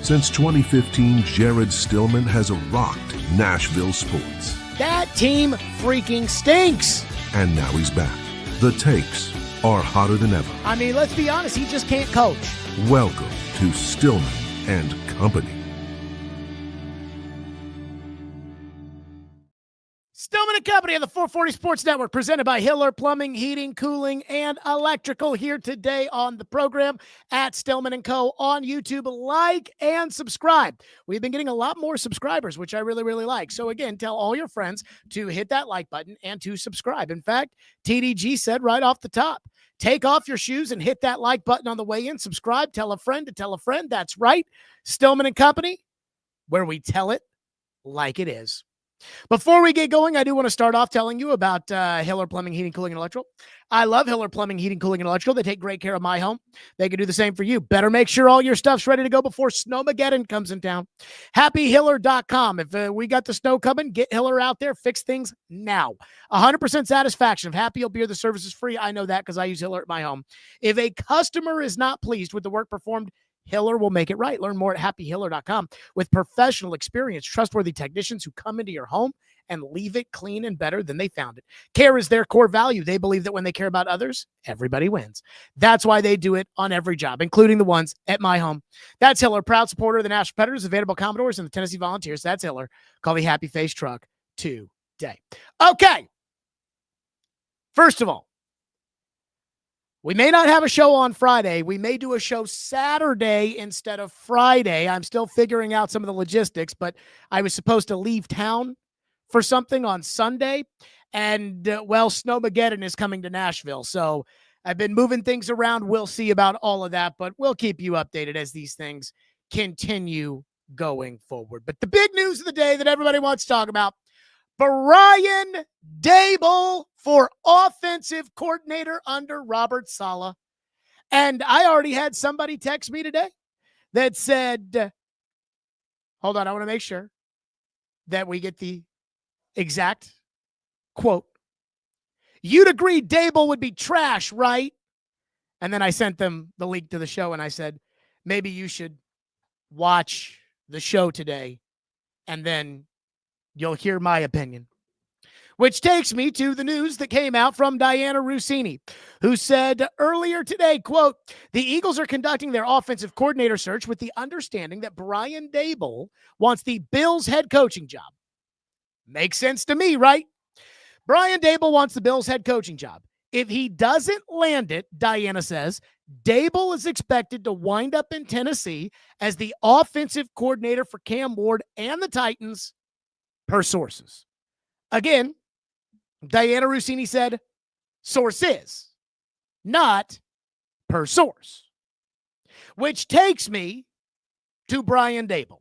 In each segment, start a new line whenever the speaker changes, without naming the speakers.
Since 2015, Jared Stillman has rocked Nashville sports.
That team freaking stinks.
And now he's back. The takes are hotter than ever.
I mean, let's be honest, he just can't coach.
Welcome to Stillman and Company.
Stillman and Company on the 440 Sports Network, presented by Hiller Plumbing, Heating, Cooling, and Electrical. Here today on the program at Stillman & Co. on YouTube. Like and subscribe. We've been getting a lot more subscribers, which I really, really like. So again, tell all your friends to hit that like button and to subscribe. In fact, TDG said right off the top, take off your shoes and hit that like button on the way in. Subscribe. Tell a friend to tell a friend. That's right. Stillman & Company, where we tell it like it is. Before we get going, I do want to start off telling you about Hiller Plumbing, Heating, Cooling, and Electrical. I love Hiller Plumbing, Heating, Cooling, and Electrical. They take great care of my home. They can do the same for you. Better make sure all your stuff's ready to go before Snowmageddon comes in town. HappyHiller.com. If we got the snow coming, get Hiller out there. Fix things now. 100% satisfaction. If Happy will be the service is free, I know that because I use Hiller at my home. If a customer is not pleased with the work performed, Hiller will make it right. Learn more at happyhiller.com. With professional experience, trustworthy technicians who come into your home and leave it clean and better than they found it. Care is their core value. They believe that when they care about others, everybody wins. That's why they do it on every job, including the ones at my home. That's Hiller, proud supporter of the Nashville Predators, the Vanderbilt Commodores, and the Tennessee Volunteers. That's Hiller. Call the Happy Face Truck today. Okay. First of all, we may not have a show on Friday. We may do a show Saturday instead of Friday. I'm still figuring out some of the logistics, but I was supposed to leave town for something on Sunday, and, Snowmageddon is coming to Nashville. So I've been moving things around. We'll see about all of that, but we'll keep you updated as these things continue going forward. But the big news of the day that everybody wants to talk about, Brian Daboll for offensive coordinator under Robert Saleh. And I already had somebody text me today that said, hold on, I want to make sure that we get the exact quote. You'd agree Daboll would be trash, right? And then I sent them the link to the show and I said, maybe you should watch the show today and then you'll hear my opinion. Which takes me to the news that came out from Dianna Russini, who said earlier today, quote, the Eagles are conducting their offensive coordinator search with the understanding that Brian Daboll wants the Bills head coaching job. Makes sense to me, right? Brian Daboll wants the Bills head coaching job. If he doesn't land it, Dianna says, Daboll is expected to wind up in Tennessee as the offensive coordinator for Cam Ward and the Titans, per sources. Again, Dianna Russini said sources, not per source. Which takes me to Brian Daboll.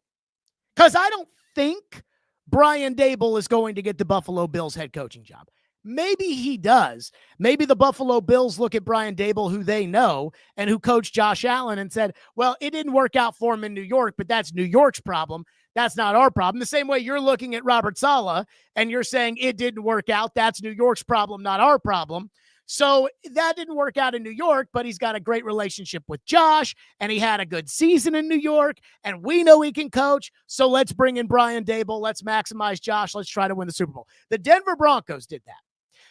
Because I don't think Brian Daboll is going to get the Buffalo Bills head coaching job. Maybe he does. Maybe the Buffalo Bills look at Brian Daboll, who they know, and who coached Josh Allen and said, well, it didn't work out for him in New York, but that's New York's problem. That's not our problem. The same way you're looking at Robert Saleh and you're saying it didn't work out. That's New York's problem, not our problem. So that didn't work out in New York, but he's got a great relationship with Josh, and he had a good season in New York, and we know he can coach. So let's bring in Brian Daboll. Let's maximize Josh. Let's try to win the Super Bowl. The Denver Broncos did that.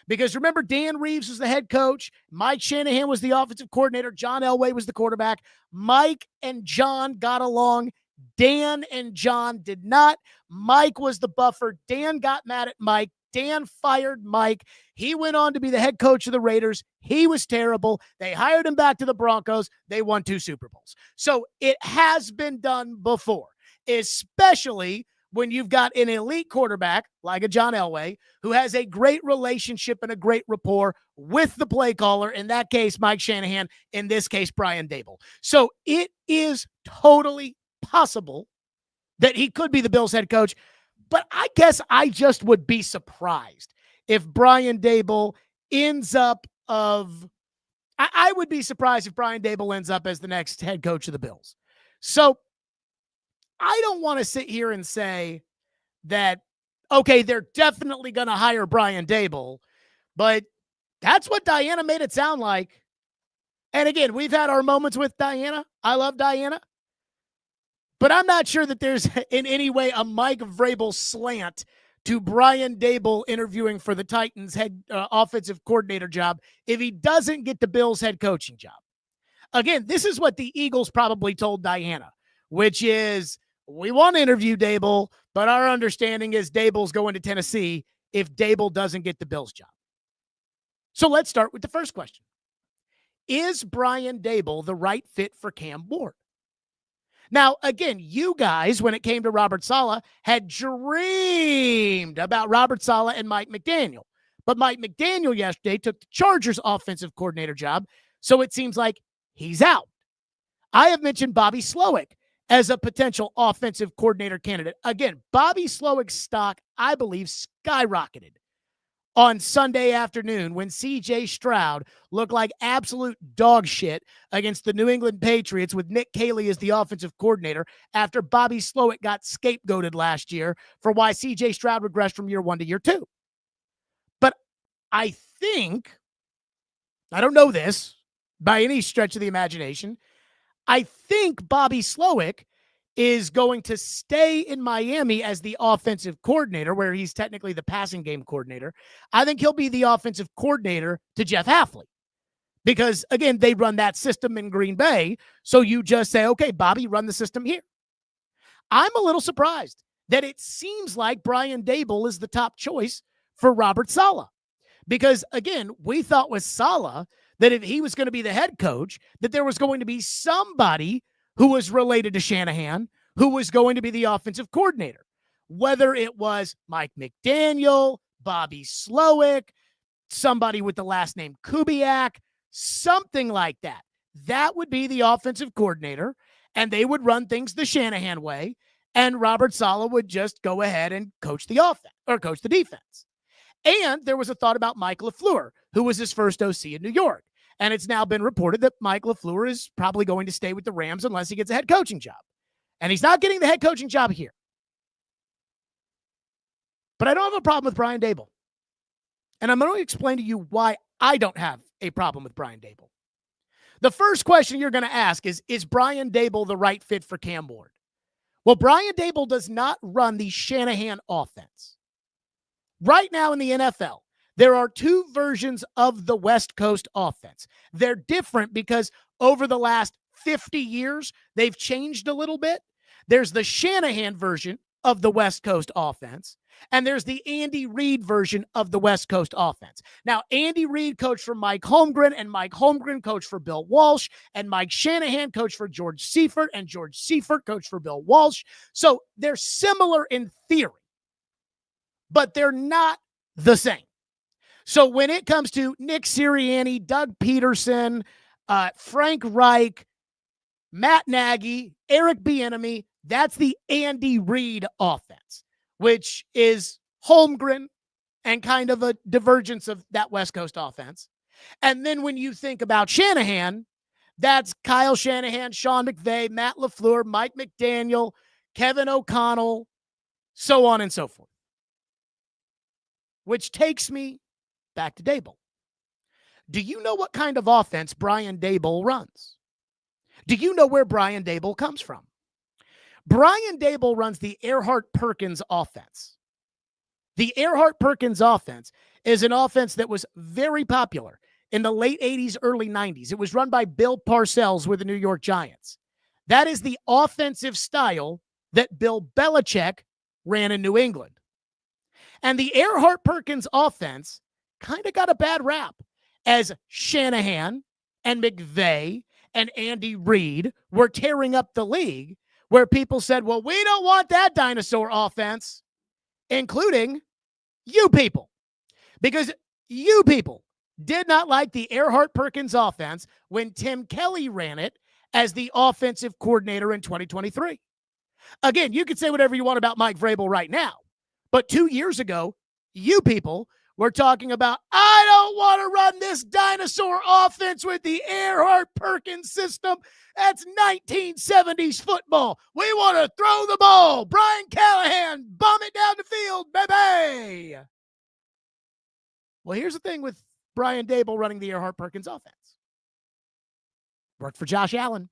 Because remember, Dan Reeves was the head coach. Mike Shanahan was the offensive coordinator. John Elway was the quarterback. Mike and John got along. Dan and John did not. Mike was the buffer. Dan got mad at Mike. Dan fired Mike. He went on to be the head coach of the Raiders. He was terrible. They hired him back to the Broncos. They won 2 Super Bowls. So it has been done before, especially when you've got an elite quarterback like a John Elway who has a great relationship and a great rapport with the play caller, in that case, Mike Shanahan, in this case, Brian Daboll. So it is totally possible that he could be the Bills head coach, but I guess I just would be surprised if Brian Daboll ends up I would be surprised if Brian Daboll ends up as the next head coach of the Bills. So I don't want to sit here and say that, okay, they're definitely going to hire Brian Daboll, but that's what Dianna made it sound like. And again, we've had our moments with Dianna. I love Dianna. But I'm not sure that there's in any way a Mike Vrabel slant to Brian Daboll interviewing for the Titans head offensive coordinator job if he doesn't get the Bills head coaching job. Again, this is what the Eagles probably told Dianna, which is, we want to interview Daboll, but our understanding is Daboll's going to Tennessee if Daboll doesn't get the Bills job. So let's start with the first question. Is Brian Daboll the right fit for Cam Ward? Now, again, you guys, when it came to Robert Saleh, had dreamed about Robert Saleh and Mike McDaniel. But Mike McDaniel yesterday took the Chargers offensive coordinator job, so it seems like he's out. I have mentioned Bobby Slowick as a potential offensive coordinator candidate. Again, Bobby Slowick's stock, I believe, skyrocketed on Sunday afternoon when C.J. Stroud looked like absolute dog shit against the New England Patriots with Nick Caley as the offensive coordinator after Bobby Slowick got scapegoated last year for why C.J. Stroud regressed from year 1 to year 2. But I think, I don't know this by any stretch of the imagination, I think Bobby Slowick is going to stay in Miami as the offensive coordinator, where he's technically the passing game coordinator. I think he'll be the offensive coordinator to Jeff Hafley because, again, they run that system in Green Bay. So you just say, okay, Bobby, run the system here. I'm a little surprised that it seems like Brian Daboll is the top choice for Robert Saleh because, again, we thought with Saleh that if he was going to be the head coach, that there was going to be somebody who was related to Shanahan, who was going to be the offensive coordinator. Whether it was Mike McDaniel, Bobby Slowick, somebody with the last name Kubiak, something like that. That would be the offensive coordinator, and they would run things the Shanahan way, and Robert Saleh would just go ahead and coach the offense or coach the defense. And there was a thought about Mike LaFleur, who was his first OC in New York. And it's now been reported that Mike LaFleur is probably going to stay with the Rams unless he gets a head coaching job. And he's not getting the head coaching job here. But I don't have a problem with Brian Daboll. And I'm going to explain to you why I don't have a problem with Brian Daboll. The first question you're going to ask is Brian Daboll the right fit for Cam Ward? Well, Brian Daboll does not run the Shanahan offense. Right now in the NFL, there are two versions of the West Coast offense. They're different because over the last 50 years, they've changed a little bit. There's the Shanahan version of the West Coast offense, and there's the Andy Reid version of the West Coast offense. Now, Andy Reid coached for Mike Holmgren, and Mike Holmgren coached for Bill Walsh, and Mike Shanahan coached for George Seifert, and George Seifert coached for Bill Walsh. So they're similar in theory, but they're not the same. So when it comes to Nick Sirianni, Doug Peterson, Frank Reich, Matt Nagy, Eric Bieniemy, that's the Andy Reid offense, which is Holmgren and kind of a divergence of that West Coast offense. And then when you think about Shanahan, that's Kyle Shanahan, Sean McVay, Matt LaFleur, Mike McDaniel, Kevin O'Connell, so on and so forth. Which takes me back to Daboll. Do you know what kind of offense Brian Daboll runs? Do you know where Brian Daboll comes from? Brian Daboll runs the Erhardt-Perkins offense. The Erhardt-Perkins offense is an offense that was very popular in the late 80s, early 90s. It was run by Bill Parcells with the New York Giants. That is the offensive style that Bill Belichick ran in New England. And the Erhardt-Perkins offense kind of got a bad rap as Shanahan and McVay and Andy Reid were tearing up the league, where people said, well, we don't want that dinosaur offense, including you people, because you people did not like the Erhardt-Perkins offense when Tim Kelly ran it as the offensive coordinator in 2023. Again, you could say whatever you want about Mike Vrabel right now, but 2 years ago, you people were talking about, I don't want to run this dinosaur offense with the Erhardt-Perkins system. That's 1970s football. We want to throw the ball. Brian Callahan, bomb it down the field, baby. Well, here's the thing with Brian Daboll running the Erhardt-Perkins offense. Worked for Josh Allen.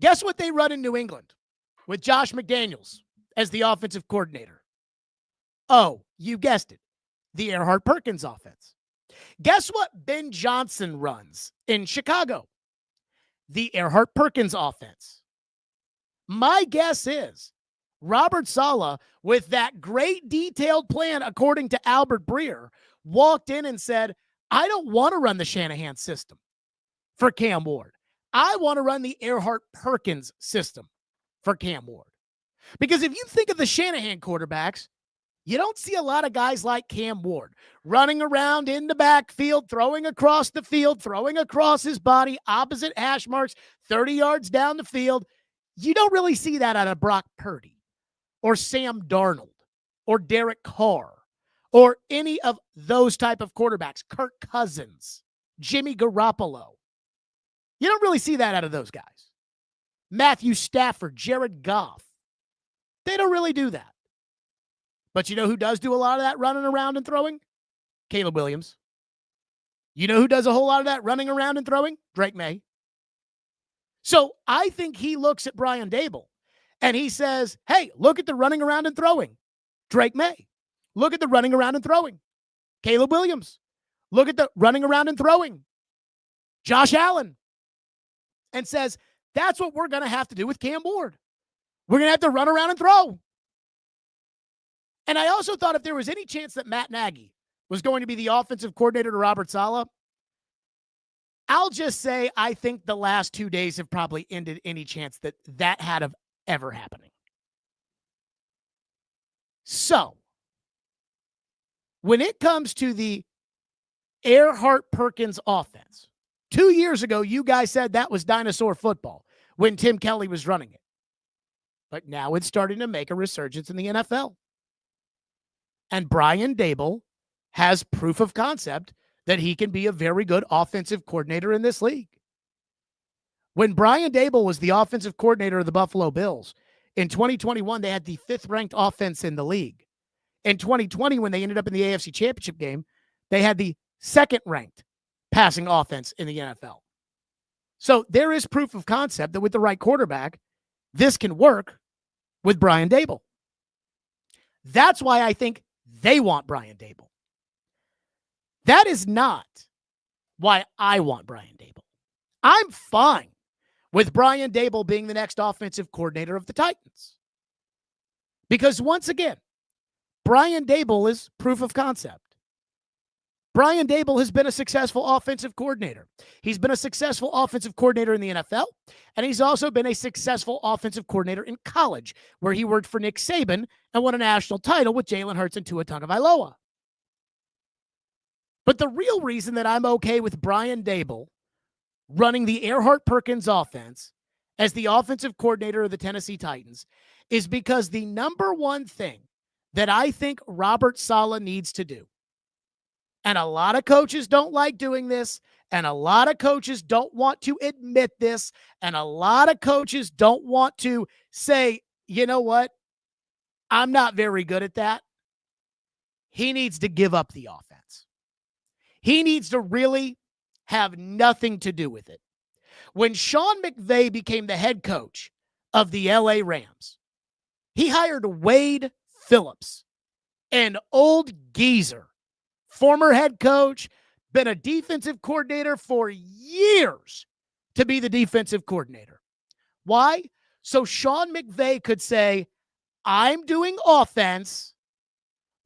Guess what they run in New England with Josh McDaniels as the offensive coordinator? Oh, you guessed it, the Earhart-Perkins offense. Guess what Ben Johnson runs in Chicago? The Earhart-Perkins offense. My guess is Robert Saleh, with that great detailed plan, according to Albert Breer, walked in and said, I don't want to run the Shanahan system for Cam Ward. I want to run the Earhart-Perkins system for Cam Ward. Because if you think of the Shanahan quarterbacks, you don't see a lot of guys like Cam Ward running around in the backfield, throwing across the field, throwing across his body, opposite hash marks, 30 yards down the field. You don't really see that out of Brock Purdy or Sam Darnold or Derek Carr or any of those type of quarterbacks, Kirk Cousins, Jimmy Garoppolo. You don't really see that out of those guys. Matthew Stafford, Jared Goff. They don't really do that. But you know who does do a lot of that running around and throwing? Caleb Williams. You know who does a whole lot of that running around and throwing? Drake May. So I think he looks at Brian Daboll and he says, hey, look at the running around and throwing. Drake May. Look at the running around and throwing. Caleb Williams. Look at the running around and throwing. Josh Allen. And says, that's what we're going to have to do with Cam Ward. We're going to have to run around and throw. And I also thought if there was any chance that Matt Nagy was going to be the offensive coordinator to Robert Saleh, I'll just say I think the last 2 days have probably ended any chance that that had of ever happening. So, when it comes to the Earhart-Perkins offense, 2 years ago, you guys said that was dinosaur football when Tim Kelly was running it. But now it's starting to make a resurgence in the NFL. And Brian Daboll has proof of concept that he can be a very good offensive coordinator in this league. When Brian Daboll was the offensive coordinator of the Buffalo Bills, in 2021, they had the 5th-ranked offense in the league. In 2020, when they ended up in the AFC Championship game, they had the 2nd-ranked passing offense in the NFL. So there is proof of concept that with the right quarterback, this can work with Brian Daboll. That's why I think they want Brian Daboll. That is not why I want Brian Daboll. I'm fine with Brian Daboll being the next offensive coordinator of the Titans. Because once again, Brian Daboll is proof of concept. Brian Daboll has been a successful offensive coordinator. He's been a successful offensive coordinator in the NFL, and he's also been a successful offensive coordinator in college, where he worked for Nick Saban and won a national title with Jalen Hurts and Tua Tagovailoa. But the real reason that I'm okay with Brian Daboll running the Earhart-Perkins offense as the offensive coordinator of the Tennessee Titans is because the number one thing that I think Robert Saleh needs to do, and a lot of coaches don't like doing this, and a lot of coaches don't want to admit this, and a lot of coaches don't want to say, you know what, I'm not very good at that. He needs to give up the offense. He needs to really have nothing to do with it. When Sean McVay became the head coach of the LA Rams, he hired Wade Phillips, an old geezer, former head coach, been a defensive coordinator for years, to be the defensive coordinator. Why? So Sean McVay could say, I'm doing offense.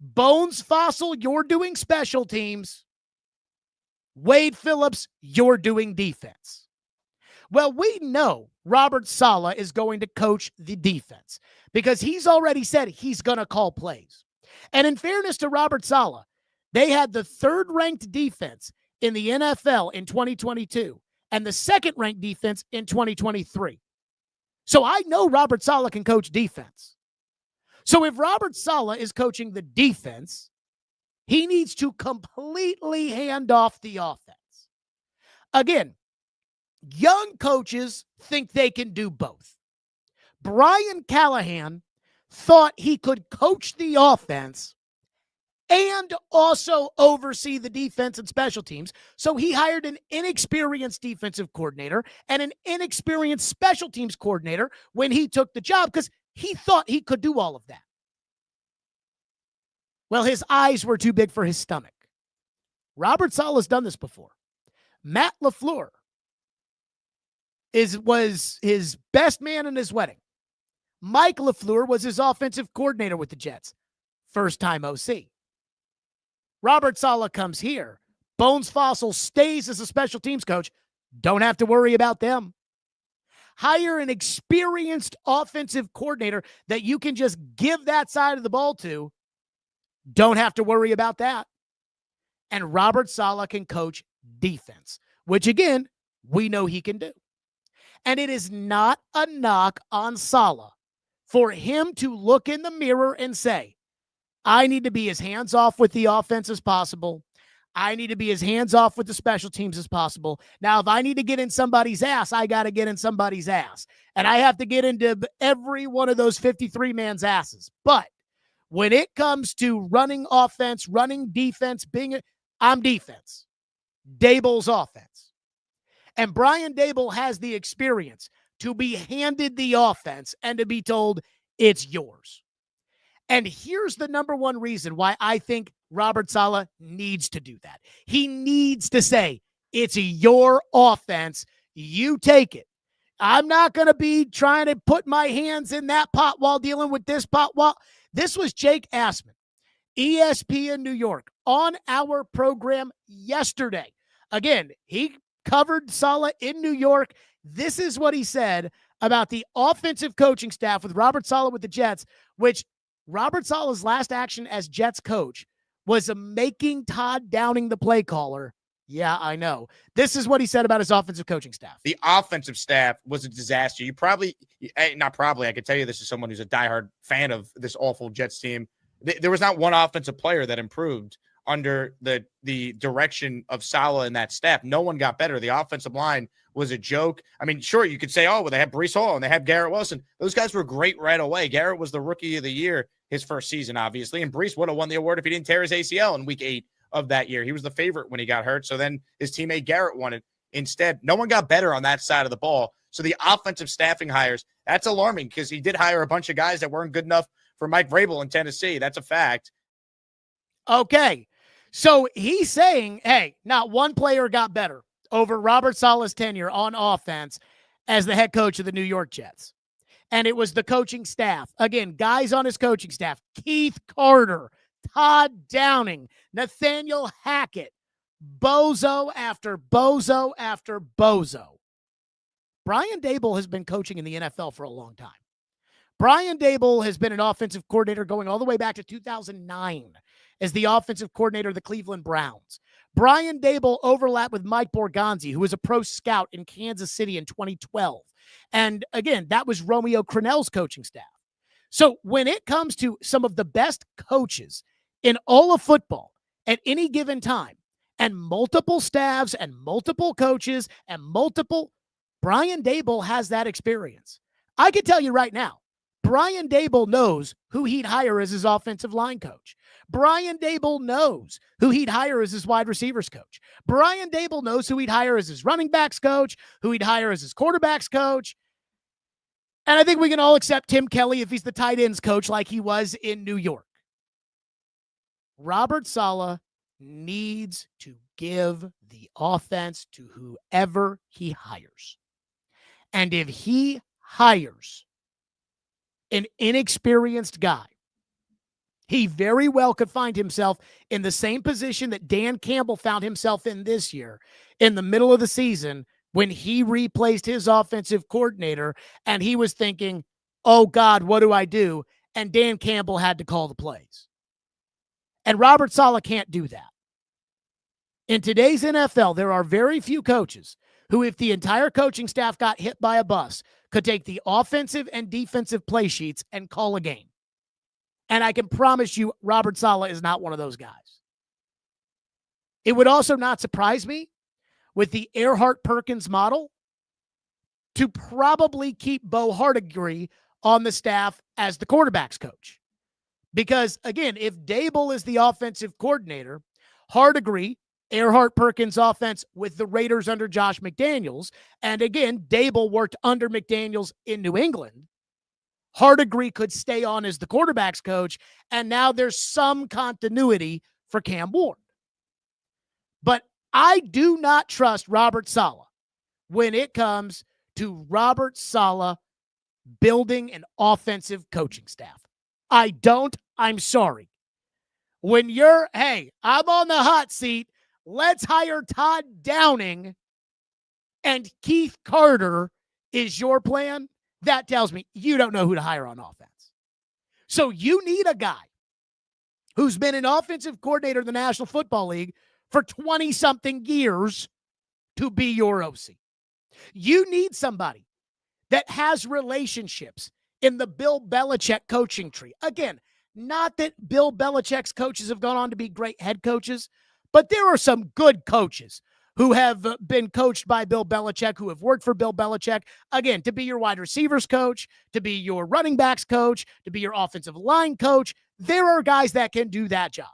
Bones Fossil, you're doing special teams. Wade Phillips, you're doing defense. Well, we know Robert Saleh is going to coach the defense because he's already said he's going to call plays. And in fairness to Robert Saleh, they had the 3rd-ranked defense in the NFL in 2022 and the 2nd-ranked defense in 2023. So I know Robert Saleh can coach defense. So if Robert Saleh is coaching the defense, he needs to completely hand off the offense. Again, young coaches think they can do both. Brian Callahan thought he could coach the offense and also oversee the defense and special teams. So he hired an inexperienced defensive coordinator and an inexperienced special teams coordinator when he took the job because he thought he could do all of that. Well, his eyes were too big for his stomach. Robert Saleh has done this before. Matt LaFleur was his best man in his wedding. Mike LaFleur was his offensive coordinator with the Jets. First time OC. Robert Saleh comes here. Bones Fossil stays as a special teams coach. Don't have to worry about them. Hire an experienced offensive coordinator that you can just give that side of the ball to. Don't have to worry about that. And Robert Saleh can coach defense, which again, we know he can do. And it is not a knock on Saleh for him to look in the mirror and say, I need to be as hands-off with the offense as possible. I need to be as hands-off with the special teams as possible. Now, if I need to get in somebody's ass, I got to get in somebody's ass. And I have to get into every one of those 53-man's asses. But when it comes to running offense, running defense, I'm defense. Daboll's offense. And Brian Daboll has the experience to be handed the offense and to be told it's yours. And here's the number one reason why I think Robert Saleh needs to do that. He needs to say, it's your offense. You take it. I'm not going to be trying to put my hands in that pot while dealing with this pot. This was Jake Asman, ESPN New York, on our program yesterday. Again, he covered Saleh in New York. This is what he said about the offensive coaching staff with Robert Saleh with the Jets, which Robert Saleh's last action as Jets coach was making Todd Downing the play caller. Yeah, I know. This is what he said about his offensive coaching staff.
The offensive staff was a disaster. Not probably, I can tell you this is someone who's a diehard fan of this awful Jets team. There was not one offensive player that improved under the direction of Saleh and that staff. No one got better. The offensive line was a joke. I mean, sure, you could say, oh, well, they had Breece Hall and they had Garrett Wilson. Those guys were great right away. Garrett was the rookie of the year his first season, obviously, and Breece would have won the award if he didn't tear his ACL in week 8 of that year. He was the favorite when he got hurt, so then his teammate Garrett won it instead. No one got better on that side of the ball. So the offensive staffing hires, that's alarming because he did hire a bunch of guys that weren't good enough for Mike Vrabel in Tennessee. That's a fact.
Okay. So he's saying, hey, not one player got better over Robert Saleh's tenure on offense as the head coach of the New York Jets. And it was the coaching staff. Again, guys on his coaching staff, Keith Carter, Todd Downing, Nathaniel Hackett, bozo after bozo after bozo. Brian Daboll has been coaching in the NFL for a long time. Brian Daboll has been an offensive coordinator going all the way back to 2009 as the offensive coordinator of the Cleveland Browns. Brian Daboll overlapped with Mike Borgonzi, who was a pro scout in Kansas City in 2012. And again, that was Romeo Crennel's coaching staff. So when it comes to some of the best coaches in all of football at any given time, and multiple staffs and multiple coaches and Brian Daboll has that experience. I can tell you right now, Brian Daboll knows who he'd hire as his offensive line coach. Brian Daboll knows who he'd hire as his wide receivers coach. Brian Daboll knows who he'd hire as his running backs coach, who he'd hire as his quarterbacks coach. And I think we can all accept Tim Kelly if he's the tight ends coach like he was in New York. Robert Saleh needs to give the offense to whoever he hires. And if he hires an inexperienced guy, he very well could find himself in the same position that Dan Campbell found himself in this year, in the middle of the season, when he replaced his offensive coordinator and he was thinking, oh God, what do I do? And Dan Campbell had to call the plays. And Robert Saleh can't do that. In today's NFL, there are very few coaches who, if the entire coaching staff got hit by a bus, could take the offensive and defensive play sheets and call a game. And I can promise you, Robert Saleh is not one of those guys. It would also not surprise me with the Earhart-Perkins model to probably keep Bo Hardigree on the staff as the quarterback's coach. Because, again, if Daboll is the offensive coordinator, hard agree, Earhart Perkins offense with the Raiders under Josh McDaniels, and again, Daboll worked under McDaniels in New England, hard agree could stay on as the quarterback's coach, and now there's some continuity for Cam Ward. But I do not trust Robert Saleh when it comes to Robert Saleh building an offensive coaching staff. I don't. I'm sorry. When you're, hey, I'm on the hot seat, let's hire Todd Downing and Keith Carter is your plan, that tells me you don't know who to hire on offense. So you need a guy who's been an offensive coordinator in the National Football League for 20-something years to be your OC. You need somebody that has relationships in the Bill Belichick coaching tree. Again, not that Bill Belichick's coaches have gone on to be great head coaches, but there are some good coaches who have been coached by Bill Belichick, who have worked for Bill Belichick, again, to be your wide receivers coach, to be your running backs coach, to be your offensive line coach. There are guys that can do that job.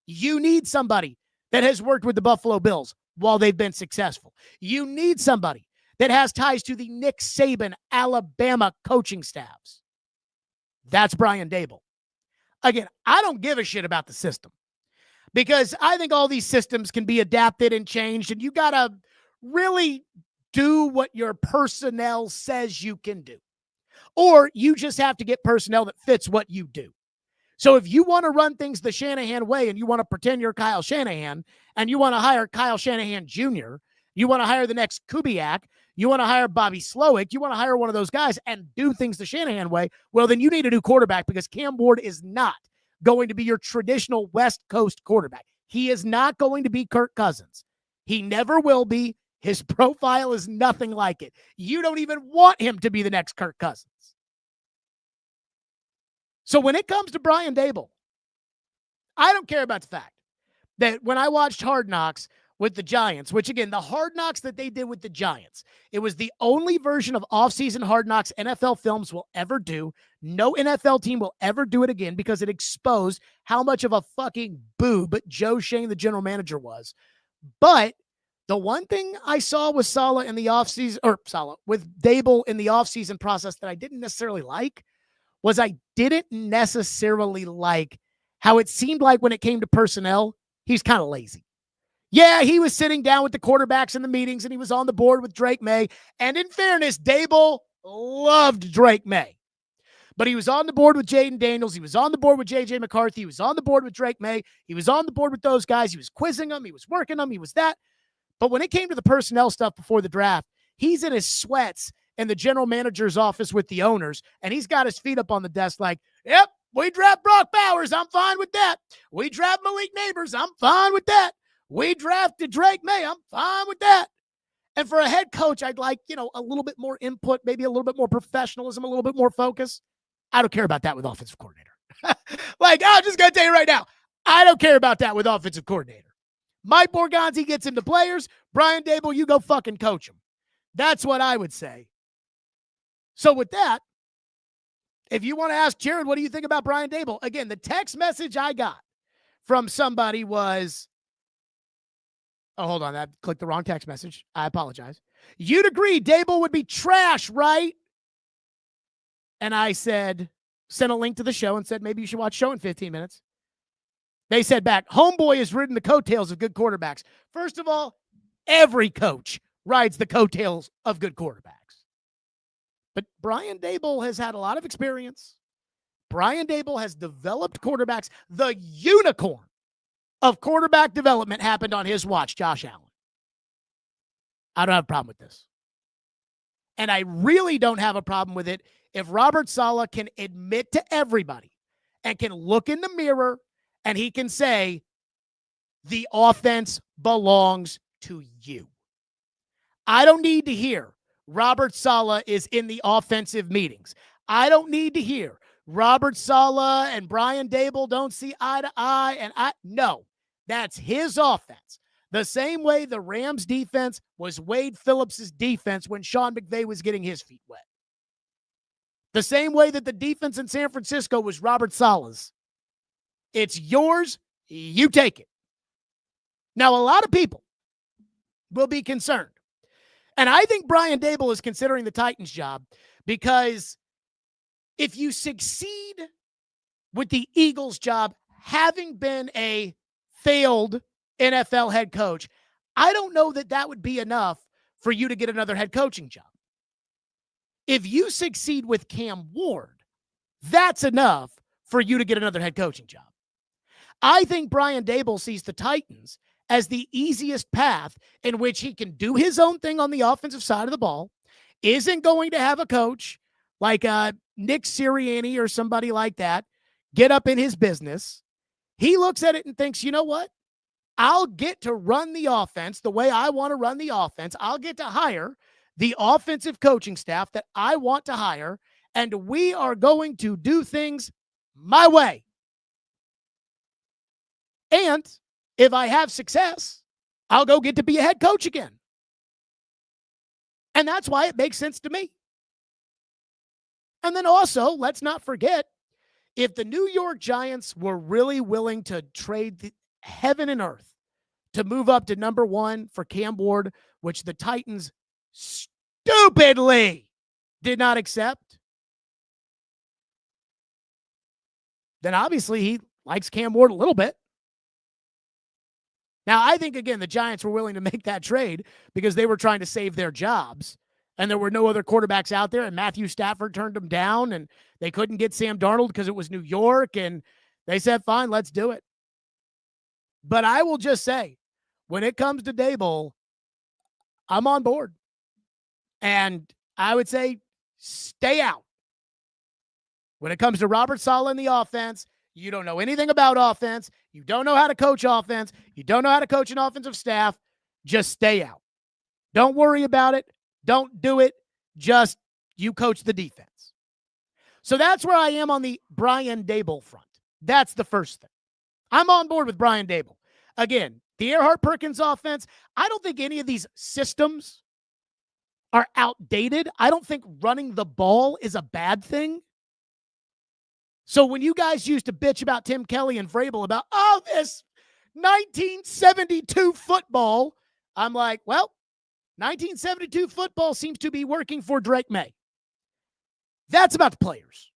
You need somebody that has worked with the Buffalo Bills while they've been successful. You need somebody that has ties to the Nick Saban Alabama coaching staffs. That's Brian Daboll. Again, I don't give a shit about the system because I think all these systems can be adapted and changed, and you got to really do what your personnel says you can do. Or you just have to get personnel that fits what you do. So if you want to run things the Shanahan way and you want to pretend you're Kyle Shanahan and you want to hire Kyle Shanahan Jr., you want to hire the next Kubiak, you want to hire Bobby Slowick, you want to hire one of those guys and do things the Shanahan way, well, then you need a new quarterback because Cam Ward is not going to be your traditional West Coast quarterback. He is not going to be Kirk Cousins. He never will be. His profile is nothing like it. You don't even want him to be the next Kirk Cousins. So when it comes to Brian Daboll, I don't care about the fact that when I watched Hard Knocks with the Giants, which again, the Hard Knocks that they did with the Giants, it was the only version of offseason Hard Knocks NFL films will ever do. No NFL team will ever do it again because it exposed how much of a fucking boob Joe Schoen, the general manager, was. But the one thing I saw with Saleh in the offseason, or Saleh, with Daboll in the offseason process that I didn't necessarily like was I didn't necessarily like how it seemed like when it came to personnel, he's kind of lazy. Yeah, he was sitting down with the quarterbacks in the meetings and he was on the board with Drake May. And in fairness, Daboll loved Drake May. But he was on the board with Jaden Daniels. He was on the board with J.J. McCarthy. He was on the board with Drake May. He was on the board with those guys. He was quizzing them. He was working them. He was that. But when it came to the personnel stuff before the draft, he's in his sweats in the general manager's office with the owners, and he's got his feet up on the desk like, yep, we draft Brock Bowers. I'm fine with that. We draft Malik Neighbors. I'm fine with that. We drafted Drake May. I'm fine with that. And for a head coach, I'd like, a little bit more input, maybe a little bit more professionalism, a little bit more focus. I don't care about that with offensive coordinator. I'm just going to tell you right now, I don't care about that with offensive coordinator. Mike Borgonzi gets him the players. Brian Daboll, you go fucking coach him. That's what I would say. So with that, if you want to ask Jared, what do you think about Brian Daboll? Again, the text message I got from somebody was, oh, hold on. I clicked the wrong text message. I apologize. You'd agree Daboll would be trash, right? And I said, sent a link to the show and said, maybe you should watch show in 15 minutes. They said back, homeboy has ridden the coattails of good quarterbacks. First of all, every coach rides the coattails of good quarterbacks. But Brian Daboll has had a lot of experience. Brian Daboll has developed quarterbacks. The unicorn of quarterback development happened on his watch, Josh Allen. I don't have a problem with this. And I really don't have a problem with it if Robert Saleh can admit to everybody and can look in the mirror and he can say, the offense belongs to you. I don't need to hear Robert Saleh is in the offensive meetings. I don't need to hear Robert Saleh and Brian Daboll don't see eye to eye. No, that's his offense. The same way the Rams defense was Wade Phillips' defense when Sean McVay was getting his feet wet. The same way that the defense in San Francisco was Robert Saleh's. It's yours. You take it. Now, a lot of people will be concerned. And I think Brian Daboll is considering the Titans job because if you succeed with the Eagles job, having been a failed NFL head coach, I don't know that that would be enough for you to get another head coaching job. If you succeed with Cam Ward, that's enough for you to get another head coaching job. I think Brian Daboll sees the Titans as the easiest path in which he can do his own thing on the offensive side of the ball, isn't going to have a coach like Nick Sirianni or somebody like that get up in his business. He looks at it and thinks, you know what? I'll get to run the offense the way I want to run the offense. I'll get to hire the offensive coaching staff that I want to hire, and we are going to do things my way. And if I have success, I'll go get to be a head coach again. And that's why it makes sense to me. And then also, let's not forget, if the New York Giants were really willing to trade heaven and earth to move up to number one for Cam Ward, which the Titans stupidly did not accept, then obviously he likes Cam Ward a little bit. Now, I think, again, the Giants were willing to make that trade because they were trying to save their jobs, and there were no other quarterbacks out there, and Matthew Stafford turned them down, and they couldn't get Sam Darnold because it was New York, and they said, fine, let's do it. But I will just say, when it comes to Daboll, I'm on board. And I would say stay out. When it comes to Robert Saleh in the offense, you don't know anything about offense. You don't know how to coach offense. You don't know how to coach an offensive staff. Just stay out. Don't worry about it. Don't do it. Just you coach the defense. So that's where I am on the Brian Daboll front. That's the first thing. I'm on board with Brian Daboll. Again, the Earhart-Perkins offense, I don't think any of these systems are outdated. I don't think running the ball is a bad thing. So when you guys used to bitch about Tim Kelly and Vrabel about, oh, this 1972 football, I'm like, well, 1972 football seems to be working for Drake May. That's about the players.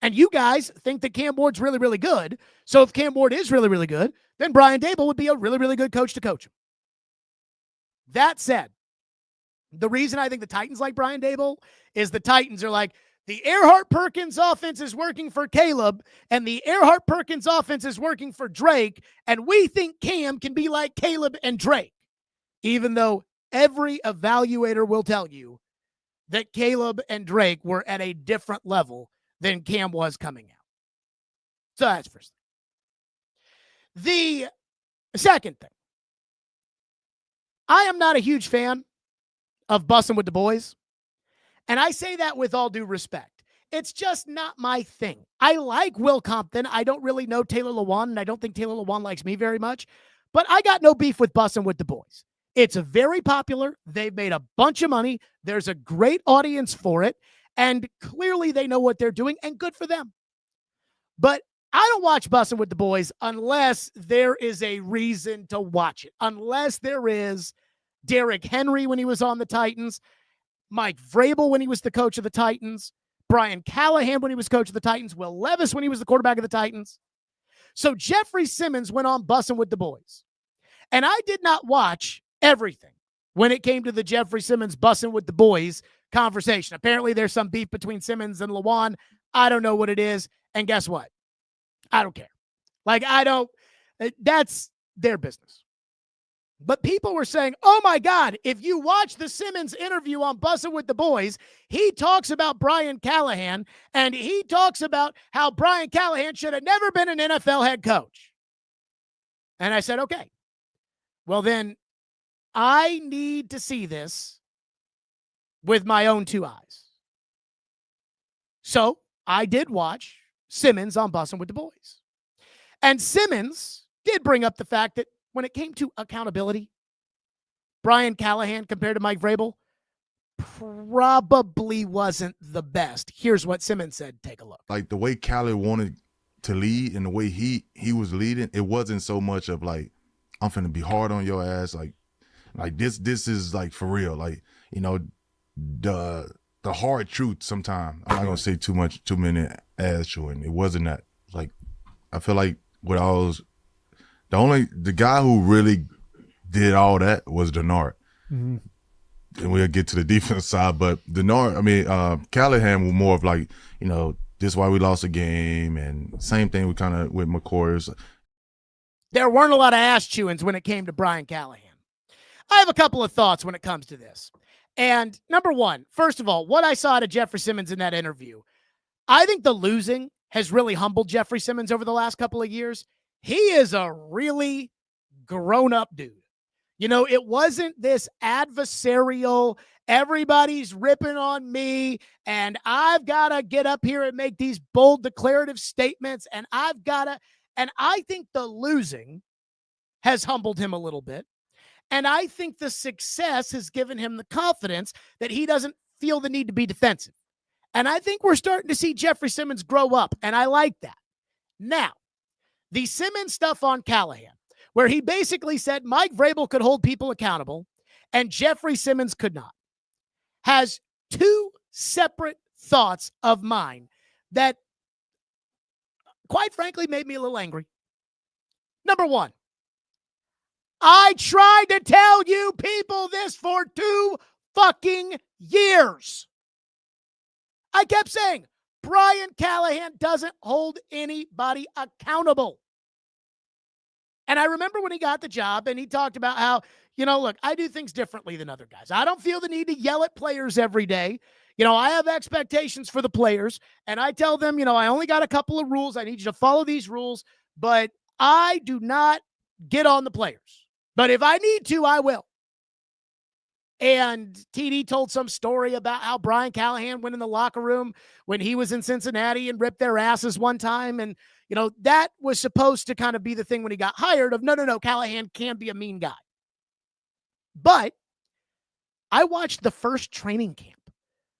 And you guys think that Cam Ward's really, really good. So if Cam Ward is really, really good, then Brian Daboll would be a really, really good coach to coach him. That said, the reason I think the Titans like Brian Daboll is the Titans are like, the Earhart-Perkins offense is working for Caleb, and the Earhart-Perkins offense is working for Drake, and we think Cam can be like Caleb and Drake, even though every evaluator will tell you that Caleb and Drake were at a different level than Cam was coming out. So that's first thing. The second thing, I am not a huge fan of bussing with the boys. And I say that with all due respect. It's just not my thing. I like Will Compton. I don't really know Taylor Lewan, and I don't think Taylor Lewan likes me very much. But I got no beef with bussing with the boys. It's very popular. They've made a bunch of money. There's a great audience for it. And clearly they know what they're doing, and good for them. But I don't watch Bussing with the Boys unless there is a reason to watch it. Unless there is Derrick Henry when he was on the Titans, Mike Vrabel when he was the coach of the Titans, Brian Callahan when he was coach of the Titans, Will Levis when he was the quarterback of the Titans. So Jeffrey Simmons went on Bussing with the Boys. And I did not watch everything when it came to the Jeffrey Simmons Bussing with the Boys conversation. Apparently there's some beef between Simmons and Lewan. I don't know what it is. And guess what? I don't care. That's their business. But people were saying, oh my God, if you watch the Simmons interview on Bussing with the Boys, he talks about Brian Callahan, and he talks about how Brian Callahan should have never been an NFL head coach. And I said, okay, well then I need to see this with my own two eyes. So I did watch Simmons on Bussing with the Boys. And Simmons did bring up the fact that when it came to accountability, Brian Callahan compared to Mike Vrabel, probably wasn't the best. Here's what Simmons said. Take a look.
Like the way Callie wanted to lead and the way he was leading, it wasn't so much of like, I'm finna be hard on your ass. Like this is like for real. Like, you know, the hard truth sometimes. I'm not gonna say too many ass chewing. It wasn't that. Like, I feel like with all those, the guy who really did all that was Denard. Mm-hmm. And we'll get to the defense side, but Callahan was more of like, you know, this is why we lost a game, and same thing with McCoy.
There weren't a lot of ass chewings when it came to Brian Callahan. I have a couple of thoughts when it comes to this. And number one, first of all, what I saw out of Jeffery Simmons in that interview, I think the losing has really humbled Jeffrey Simmons over the last couple of years. He is a really grown-up dude. You know, it wasn't this adversarial, everybody's ripping on me, and I've got to get up here and make these bold declarative statements, and I think the losing has humbled him a little bit. And I think the success has given him the confidence that he doesn't feel the need to be defensive. And I think we're starting to see Jeffrey Simmons grow up, and I like that. Now, the Simmons stuff on Callahan, where he basically said Mike Vrabel could hold people accountable and Jeffrey Simmons could not, has two separate thoughts of mine that, quite frankly, made me a little angry. Number one, I tried to tell you people this for 2 fucking years. I kept saying, Brian Callahan doesn't hold anybody accountable. And I remember when he got the job and he talked about how, you know, look, I do things differently than other guys. I don't feel the need to yell at players every day. You know, I have expectations for the players, and I tell them, you know, I only got a couple of rules. I need you to follow these rules, but I do not get on the players. But if I need to, I will. And TD told some story about how Brian Callahan went in the locker room when he was in Cincinnati and ripped their asses one time. And, you know, that was supposed to kind of be the thing when he got hired of, no, Callahan can be a mean guy. But I watched the first training camp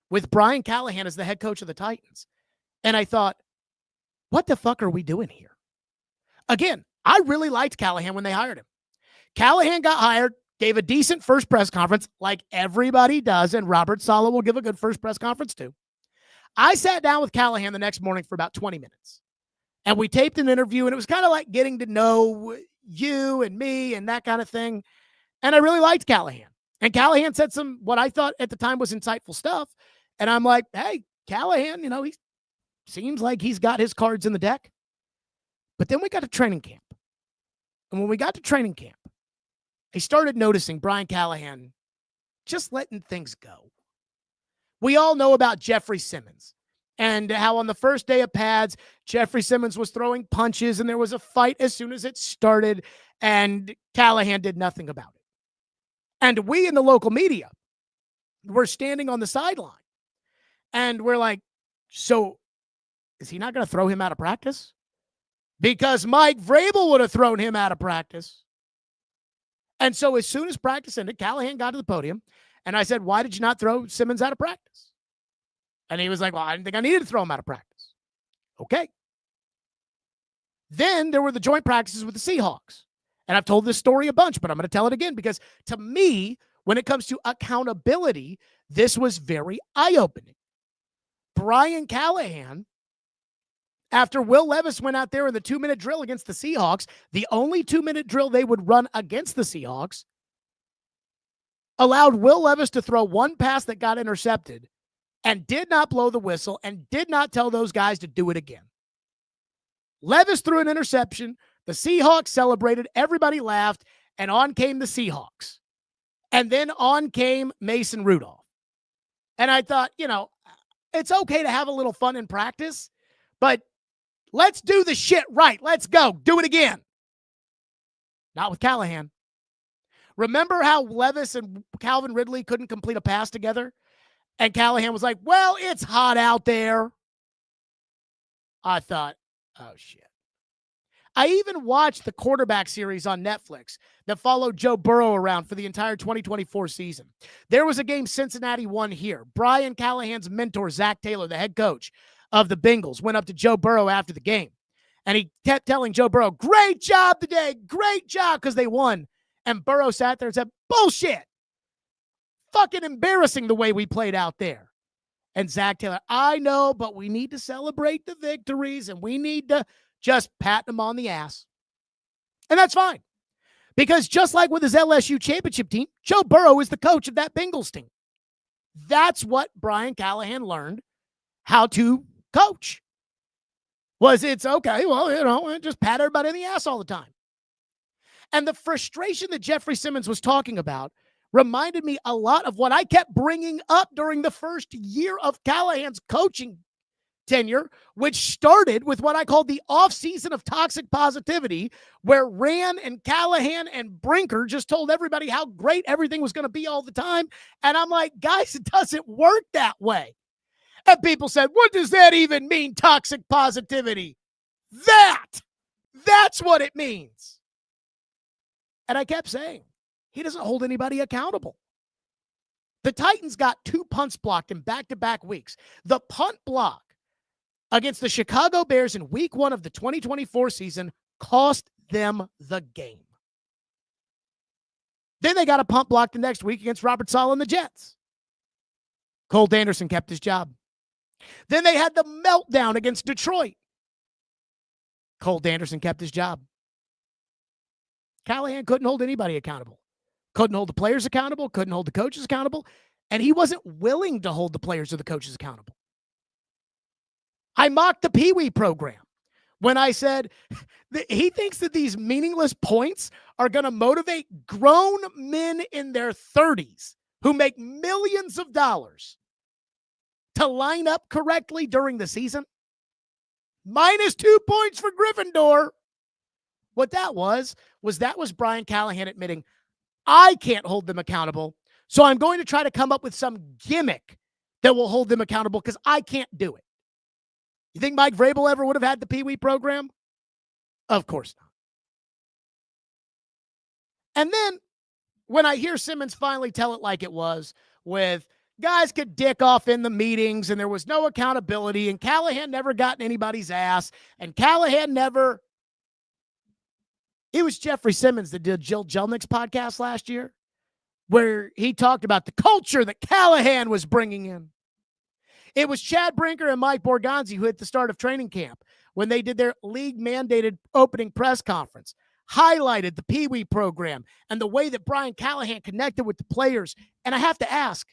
with Brian Callahan as the head coach of the Titans. And I thought, what the fuck are we doing here? Again, I really liked Callahan when they hired him. Callahan got hired, gave a decent first press conference like everybody does, and Robert Saleh will give a good first press conference too. I sat down with Callahan the next morning for about 20 minutes, and we taped an interview, and it was kind of like getting to know you and me and that kind of thing, and I really liked Callahan. And Callahan said some, what I thought at the time was insightful stuff, and I'm like, hey, Callahan, you know, he seems like he's got his cards in the deck. But then we got to training camp, and when we got to training camp, I started noticing Brian Callahan just letting things go. We all know about Jeffrey Simmons and how on the first day of pads, Jeffrey Simmons was throwing punches and there was a fight as soon as it started, and Callahan did nothing about it. And we in the local media were standing on the sideline and we're like, so is he not going to throw him out of practice? Because Mike Vrabel would have thrown him out of practice. And so as soon as practice ended, Callahan got to the podium, and I said, why did you not throw Simmons out of practice? And he was like, well, I didn't think I needed to throw him out of practice. Okay. Then there were the joint practices with the Seahawks. And I've told this story a bunch, but I'm going to tell it again because to me, when it comes to accountability, this was very eye-opening. Brian Callahan, after Will Levis went out there in the 2-minute drill against the Seahawks, the only 2-minute drill they would run against the Seahawks, allowed Will Levis to throw one pass that got intercepted and did not blow the whistle and did not tell those guys to do it again. Levis threw an interception. The Seahawks celebrated. Everybody laughed. And on came the Seahawks. And then on came Mason Rudolph. And I thought, you know, it's okay to have a little fun in practice, but let's do the shit right. Let's go. Do it again. Not with Callahan. Remember how Levis and Calvin Ridley couldn't complete a pass together? And Callahan was like, well, it's hot out there. I thought, oh, shit. I even watched the quarterback series on Netflix that followed Joe Burrow around for the entire 2024 season. There was a game Cincinnati won here. Brian Callahan's mentor, Zach Taylor, the head coach of the Bengals, went up to Joe Burrow after the game. And he kept telling Joe Burrow, great job today, great job, because they won. And Burrow sat there and said, bullshit. Fucking embarrassing the way we played out there. And Zach Taylor, I know, but we need to celebrate the victories and we need to just pat them on the ass. And that's fine. Because just like with his LSU championship team, Joe Burrow is the coach of that Bengals team. That's what Brian Callahan learned how to coach. It's okay, well, just pat everybody in the ass all the time. And the frustration that Jeffrey Simmons was talking about reminded me a lot of what I kept bringing up during the first year of Callahan's coaching tenure, which started with what I called the off-season of toxic positivity, where Rand and Callahan and Brinker just told everybody how great everything was going to be all the time. And I'm like, guys, it doesn't work that way. And people said, what does that even mean, toxic positivity? That's what it means. And I kept saying, he doesn't hold anybody accountable. The Titans got 2 punts blocked in back-to-back weeks. The punt block against the Chicago Bears in week 1 of the 2024 season cost them the game. Then they got a punt block the next week against Robert Saleh and the Jets. Colt Anderson kept his job. Then they had the meltdown against Detroit. Colt Anderson kept his job. Callahan couldn't hold anybody accountable. Couldn't hold the players accountable, couldn't hold the coaches accountable, and he wasn't willing to hold the players or the coaches accountable. I mocked the Pee Wee program when I said that he thinks that these meaningless points are going to motivate grown men in their 30s who make millions of dollars to line up correctly during the season. -2 points for Gryffindor. What that was Brian Callahan admitting, I can't hold them accountable, so I'm going to try to come up with some gimmick that will hold them accountable because I can't do it. You think Mike Vrabel ever would have had the Pee Wee program? Of course not. And then when I hear Simmons finally tell it like it was, with guys could dick off in the meetings and there was no accountability and Callahan never got in anybody's ass and Callahan never... It was Jeffrey Simmons that did Jill Jelnick's podcast last year, where he talked about the culture that Callahan was bringing in. It was Chad Brinker and Mike Borgonzi who at the start of training camp, when they did their league-mandated opening press conference, highlighted the Pee Wee program and the way that Brian Callahan connected with the players. And I have to ask,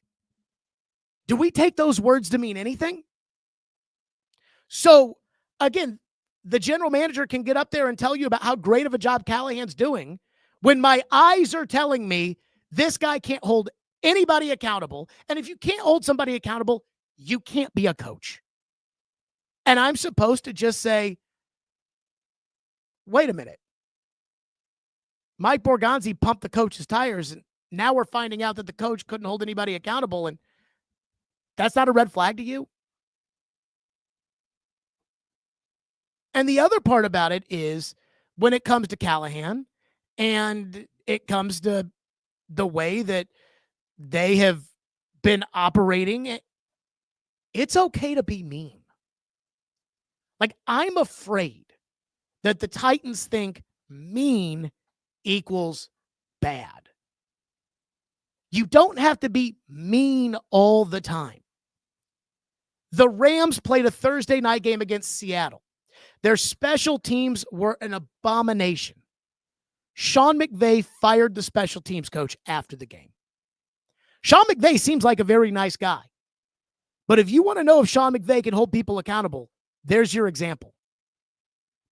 do we take those words to mean anything? So, again, the general manager can get up there and tell you about how great of a job Callahan's doing when my eyes are telling me this guy can't hold anybody accountable. And if you can't hold somebody accountable, you can't be a coach. And I'm supposed to just say, wait a minute. Mike Borgonzi pumped the coach's tires, and now we're finding out that the coach couldn't hold anybody accountable, and that's not a red flag to you? And the other part about it is when it comes to Callahan and it comes to the way that they have been operating, it's okay to be mean. Like, I'm afraid that the Titans think mean equals bad. You don't have to be mean all the time. The Rams played a Thursday night game against Seattle. Their special teams were an abomination. Sean McVay fired the special teams coach after the game. Sean McVay seems like a very nice guy. But if you want to know if Sean McVay can hold people accountable, there's your example.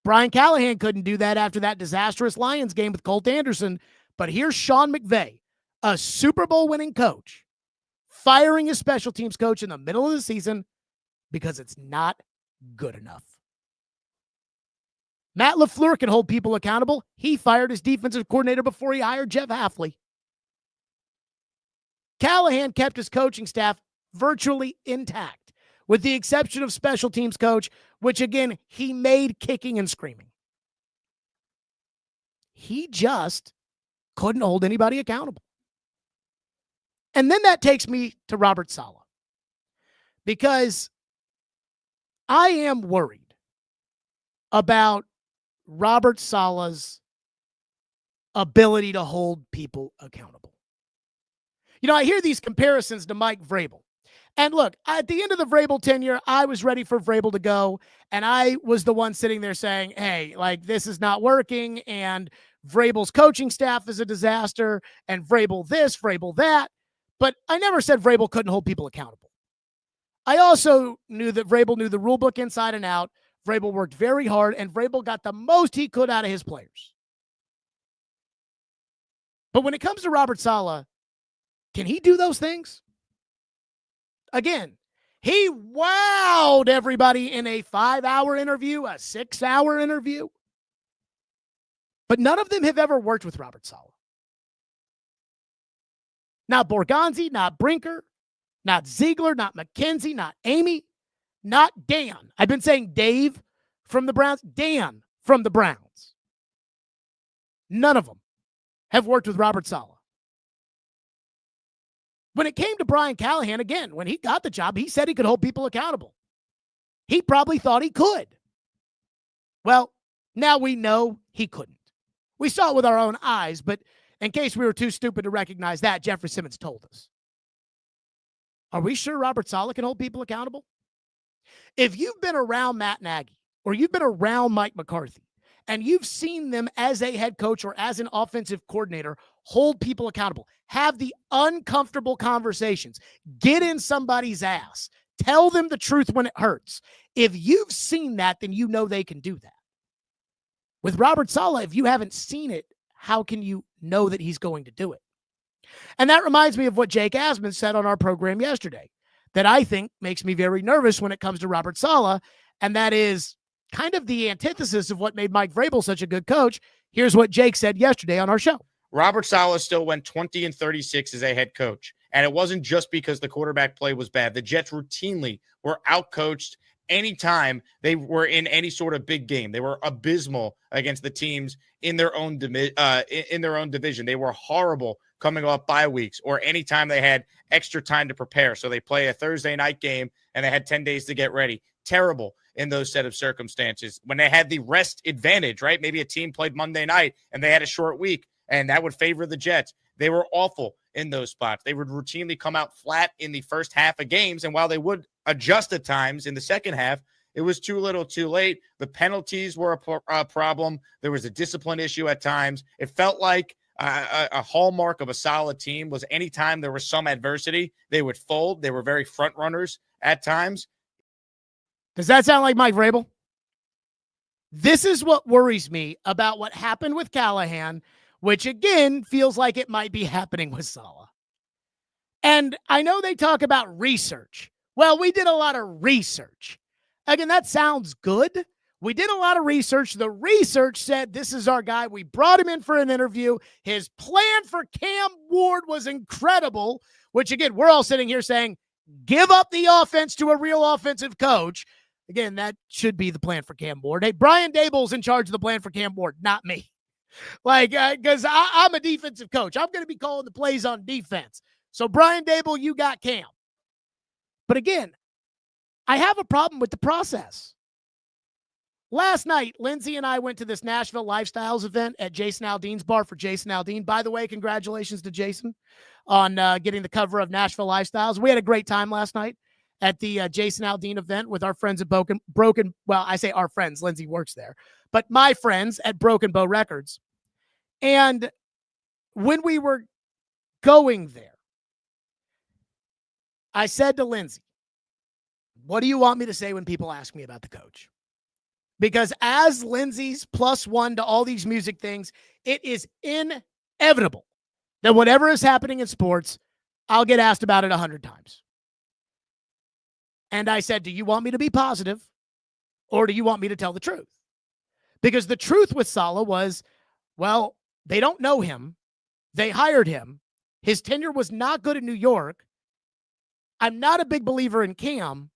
Brian Callahan couldn't do that after that disastrous Lions game with Colt Anderson. But here's Sean McVay, a Super Bowl winning coach, firing his special teams coach in the middle of the season because it's not good enough. Matt LaFleur can hold people accountable. He fired his defensive coordinator before he hired Jeff Hafley. Callahan kept his coaching staff virtually intact, with the exception of special teams coach, which again, he made kicking and screaming. he just couldn't hold anybody accountable. And then that takes me to Robert Saleh, because I am worried about Robert Saleh's ability to hold people accountable. You know, I hear these comparisons to Mike Vrabel. And look, at the end of the Vrabel tenure, I was ready for Vrabel to go. And I was the one sitting there saying, hey, like, this is not working. And Vrabel's coaching staff is a disaster. And Vrabel this, Vrabel that. But I never said Vrabel couldn't hold people accountable. I also knew that Vrabel knew the rule book inside and out. Vrabel worked very hard, and Vrabel got the most he could out of his players. But when it comes to Robert Saleh, can he do those things? Again, he wowed everybody in a 5-hour interview, a 6-hour interview. But none of them have ever worked with Robert Saleh. Not Borgonzi, not Brinker, not Ziegler, not McKenzie, not Amy, not Dan. I've been saying Dave from the Browns, Dan from the Browns. None of them have worked with Robert Saleh. When it came to Brian Callahan, again, when he got the job, he said he could hold people accountable. He probably thought he could. Well, now we know he couldn't. We saw it with our own eyes, but in case we were too stupid to recognize that, Jeffrey Simmons told us. Are we sure Robert Saleh can hold people accountable? If you've been around Matt Nagy or you've been around Mike McCarthy and you've seen them as a head coach or as an offensive coordinator hold people accountable, have the uncomfortable conversations, get in somebody's ass, tell them the truth when it hurts. If you've seen that, then you know they can do that. With Robert Saleh, if you haven't seen it, how can you know that he's going to do it? And that reminds me of what Jake Asman said on our program yesterday that I think makes me very nervous when it comes to Robert Saleh, and that is kind of the antithesis of what made Mike Vrabel such a good coach. Here's what Jake said yesterday on our show.
Robert Saleh still went 20-36 as a head coach, and it wasn't just because the quarterback play was bad. The Jets routinely were outcoached anytime they were in any sort of big game. They were abysmal against the teams in their own division. They were horrible coming off bye weeks or anytime they had extra time to prepare. So they play a Thursday night game and they had 10 days to get ready. Terrible in those set of circumstances. When they had the rest advantage, right? Maybe a team played Monday night and they had a short week and that would favor the Jets. They were awful in those spots. They would routinely come out flat in the first half of games. And while they would adjust at times in the second half, it was too little too late. The penalties were a problem. There was a discipline issue at times. It felt like a hallmark of a solid team was anytime there was some adversity, they would fold. They were very front runners at times.
Does that sound like Mike Vrabel? This is what worries me about what happened with Callahan, which again feels like it might be happening with Saleh. And I know they talk about research. Well, we did a lot of research. Again, that sounds good. We did a lot of research. The research said this is our guy. We brought him in for an interview. His plan for Cam Ward was incredible, which again, we're all sitting here saying, give up the offense to a real offensive coach. Again, that should be the plan for Cam Ward. Hey, Brian Daboll's in charge of the plan for Cam Ward, not me. Like, because I'm a defensive coach. I'm going to be calling the plays on defense. So, Brian Daboll, you got Cam. But again, I have a problem with the process. Last night, Lindsay and I went to this Nashville Lifestyles event at Jason Aldean's bar for Jason Aldean. By the way, congratulations to Jason on getting the cover of Nashville Lifestyles. We had a great time last night at the Jason Aldean event with our friends at Broken. Well, I say our friends. Lindsay works there. But my friends at Broken Bow Records. And when we were going there, I said to Lindsay, what do you want me to say when people ask me about the coach? Because as Lindsay's +1 to all these music things, it is inevitable that whatever is happening in sports, I'll get asked about it 100 times. And I said, do you want me to be positive or do you want me to tell the truth? Because the truth with Saleh was, well, they don't know him. They hired him. His tenure was not good in New York. I'm not a big believer in Cam.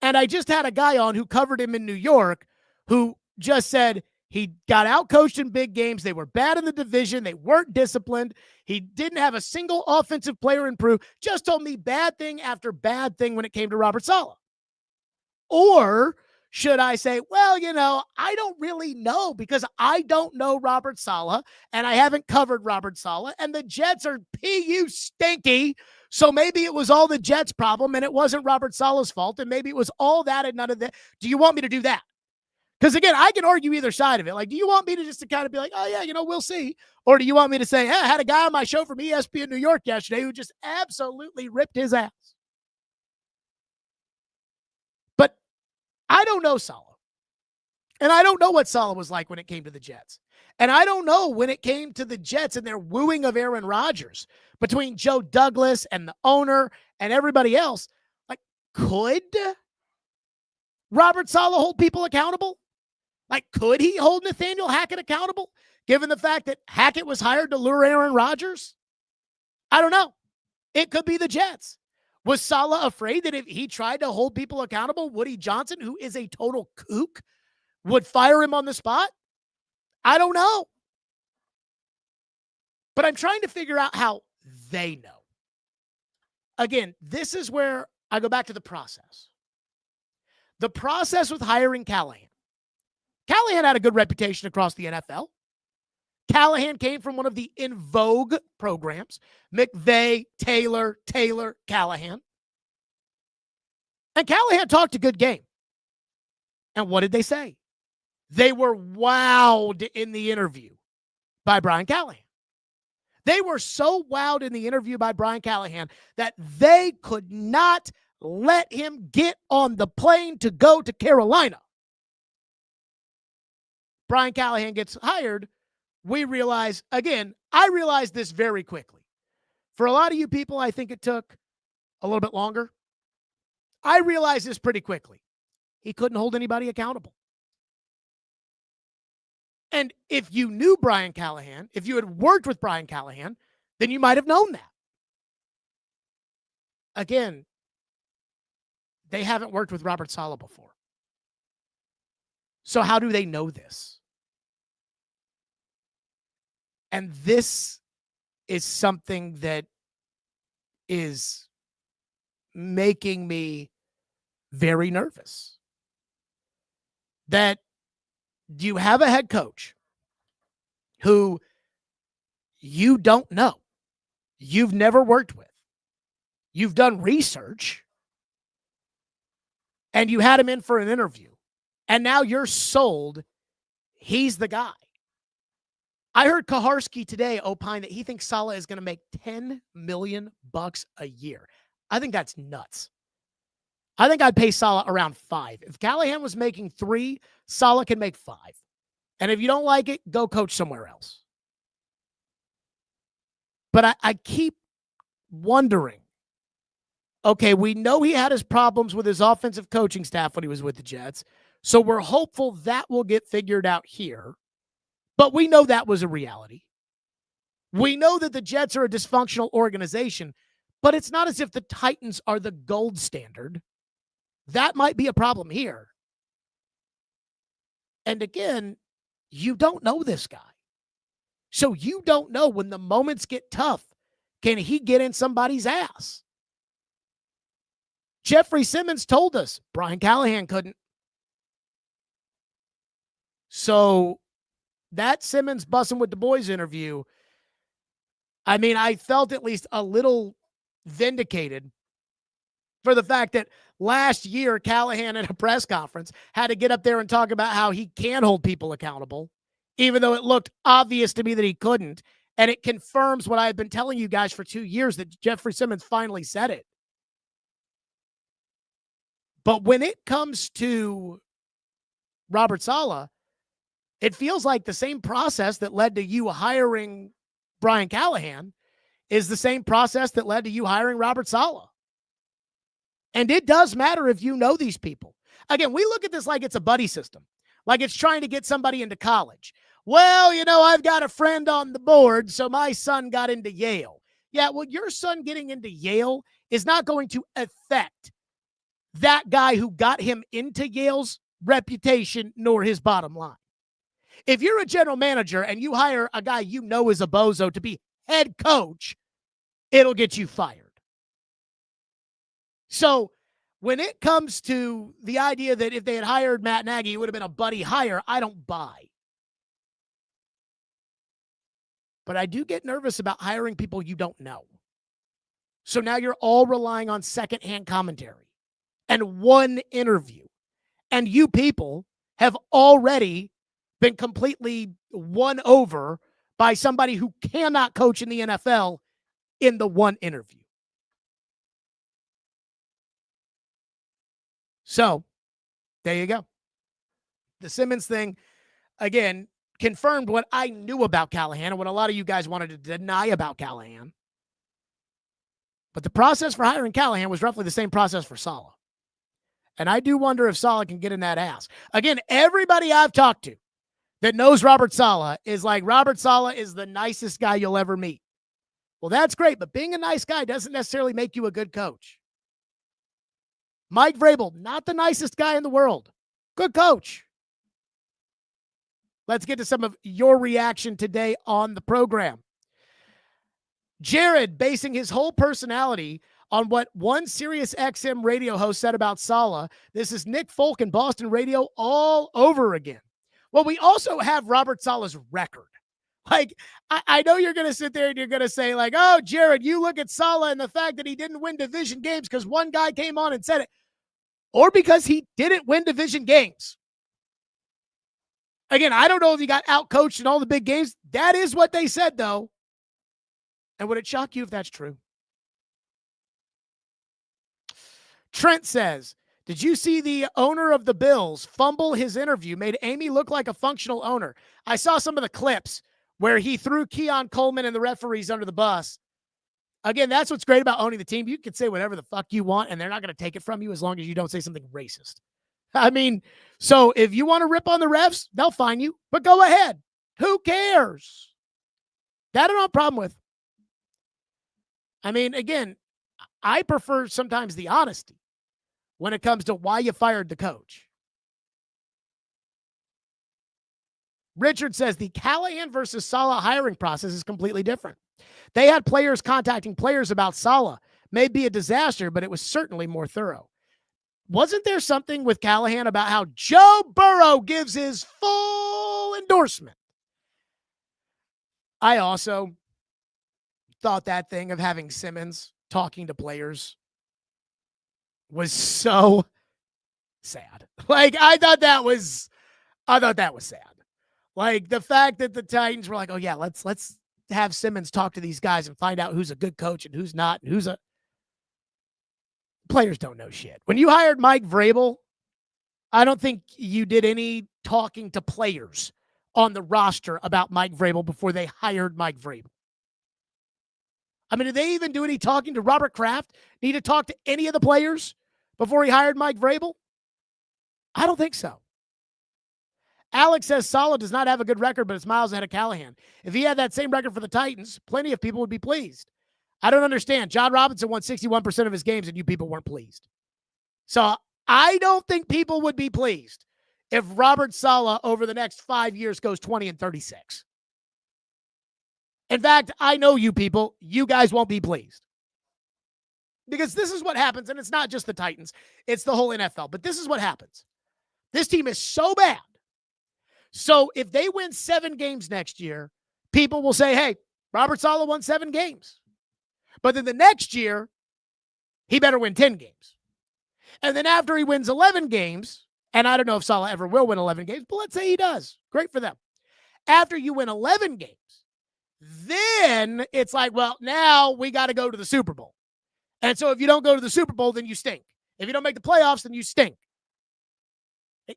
And I just had a guy on who covered him in New York who just said He got outcoached in big games. They were bad in the division. They weren't disciplined. He didn't have a single offensive player improve. Just told me bad thing after bad thing when it came to Robert Saleh. Or should I say, well, I don't really know because I don't know Robert Saleh and I haven't covered Robert Saleh and the Jets are PU stinky. So maybe it was all the Jets' problem and it wasn't Robert Saleh's fault. And maybe it was all that and none of that. Do you want me to do that? Because again, I can argue either side of it. Like, do you want me to just to kind of be like, oh yeah, we'll see? Or do you want me to say, hey, I had a guy on my show from ESPN New York yesterday who just absolutely ripped his ass. But I don't know Saleh. And I don't know what Saleh was like when it came to the Jets. And I don't know when it came to the Jets and their wooing of Aaron Rodgers between Joe Douglas and the owner and everybody else. Like, could Robert Saleh hold people accountable? Like, could he hold Nathaniel Hackett accountable, given the fact that Hackett was hired to lure Aaron Rodgers? I don't know. It could be the Jets. Was Saleh afraid that if he tried to hold people accountable, Woody Johnson, who is a total kook, would fire him on the spot? I don't know. But I'm trying to figure out how they know. Again, this is where I go back to the process. The process with hiring Callahan. Callahan had a good reputation across the NFL. Callahan came from one of the in vogue programs, McVay, Taylor, Callahan. And Callahan talked a good game. And what did they say? They were wowed in the interview by Brian Callahan. They were so wowed in the interview by Brian Callahan that they could not let him get on the plane to go to Carolina. Brian Callahan gets hired. We realize, again, I realized this very quickly. For a lot of you people, I think it took a little bit longer. I realized this pretty quickly. He couldn't hold anybody accountable. And if you knew Brian Callahan, if you had worked with Brian Callahan, then you might have known that. Again, they haven't worked with Robert Saleh before. So how do they know this? And this is something that is making me very nervous. That you have a head coach who you don't know, you've never worked with, you've done research, and you had him in for an interview, and now you're sold he's the guy. I heard Kaharski today opine that he thinks Saleh is going to make $10 million a year. I think that's nuts. I think I'd pay Saleh around 5. If Callahan was making 3, Saleh can make 5. And if you don't like it, go coach somewhere else. But I keep wondering, okay, we know he had his problems with his offensive coaching staff when he was with the Jets. So we're hopeful that will get figured out here. But we know that was a reality. We know that the Jets are a dysfunctional organization, but it's not as if the Titans are the gold standard. That might be a problem here. And again, you don't know this guy. So you don't know when the moments get tough, can he get in somebody's ass? Jeffrey Simmons told us Brian Callahan couldn't. So that Simmons Bussin' with the Boys interview, I mean, I felt at least a little vindicated for the fact that last year Callahan at a press conference had to get up there and talk about how he can hold people accountable, even though it looked obvious to me that he couldn't. And it confirms what I've been telling you guys for 2 years, that Jeffrey Simmons finally said it. But when it comes to Robert Saleh, it feels like the same process that led to you hiring Brian Callahan is the same process that led to you hiring Robert Saleh. And it does matter if you know these people. Again, we look at this like it's a buddy system, like it's trying to get somebody into college. Well, you know, I've got a friend on the board, so my son got into Yale. Yeah, well, your son getting into Yale is not going to affect that guy who got him into Yale's reputation nor his bottom line. If you're a general manager and you hire a guy you know is a bozo to be head coach, it'll get you fired. So when it comes to the idea that if they had hired Matt Nagy, it would have been a buddy hire, I don't buy. But I do get nervous about hiring people you don't know. So now you're all relying on secondhand commentary and one interview. And you people have already been completely won over by somebody who cannot coach in the NFL in the one interview. So there you go. The Simmons thing, again, confirmed what I knew about Callahan and what a lot of you guys wanted to deny about Callahan. But the process for hiring Callahan was roughly the same process for Saleh. And I do wonder if Saleh can get in that ass. Again, everybody I've talked to that knows Robert Saleh is like, Robert Saleh is the nicest guy you'll ever meet. Well, that's great, but being a nice guy doesn't necessarily make you a good coach. Mike Vrabel, not the nicest guy in the world. Good coach. Let's get to some of your reaction today on the program. Jared basing his whole personality on what one Sirius XM radio host said about Saleh. This is Nick Folk in Boston radio all over again. Well, we also have Robert Saleh's record. Like, I know you're going to sit there and you're going to say, like, oh, Jared, you look at Saleh and the fact that he didn't win division games because one guy came on and said it, or because he didn't win division games. Again, I don't know if he got outcoached in all the big games. That is what they said, though. And would it shock you if that's true? Trent says, did you see the owner of the Bills fumble his interview, made Amy look like a functional owner? I saw some of the clips where he threw Keon Coleman and the referees under the bus. Again, that's what's great about owning the team. You can say whatever the fuck you want, and they're not going to take it from you as long as you don't say something racist. I mean, so if you want to rip on the refs, they'll fine you, but go ahead. Who cares? That I don't have a problem with. I mean, again, I prefer sometimes the honesty when it comes to why you fired the coach. Richard says the Callahan versus Saleh hiring process is completely different. They had players contacting players about Saleh. May be a disaster, but it was certainly more thorough. Wasn't there something with Callahan about how Joe Burrow gives his full endorsement? I also thought that thing of having Simmons talking to players was so sad. Like, I thought that was sad. Like, the fact that the Titans were like, oh yeah, let's have Simmons talk to these guys and find out who's a good coach and who's not, and who's a players don't know shit. When you hired Mike Vrabel, I don't think you did any talking to players on the roster about Mike Vrabel before they hired Mike Vrabel. I mean, did they even do any talking to Robert Kraft? Need to talk to any of the players before he hired Mike Vrabel? I don't think so. Alex says Saleh does not have a good record, but it's miles ahead of Callahan. If he had that same record for the Titans, plenty of people would be pleased. I don't understand. John Robinson won 61% of his games, and you people weren't pleased. So I don't think people would be pleased if Robert Saleh over the next 5 years goes 20-36. In fact, I know you people, you guys won't be pleased. Because this is what happens, and it's not just the Titans, it's the whole NFL. But this is what happens. This team is so bad. So if they win 7 games next year, people will say, hey, Robert Saleh won 7 games. But then the next year, he better win 10 games. And then after he wins 11 games, and I don't know if Saleh ever will win 11 games, but let's say he does. Great for them. After you win 11 games, then it's like, well, now we got to go to the Super Bowl. And so if you don't go to the Super Bowl, then you stink. If you don't make the playoffs, then you stink.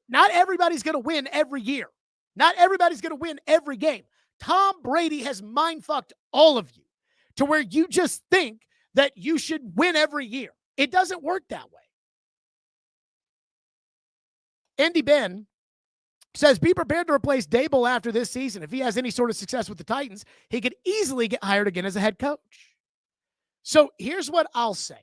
Not everybody's going to win every year. Not everybody's going to win every game. Tom Brady has mind-fucked all of you to where you just think that you should win every year. It doesn't work that way. Andy Ben says, be prepared to replace Daboll after this season. If he has any sort of success with the Titans, he could easily get hired again as a head coach. So here's what I'll say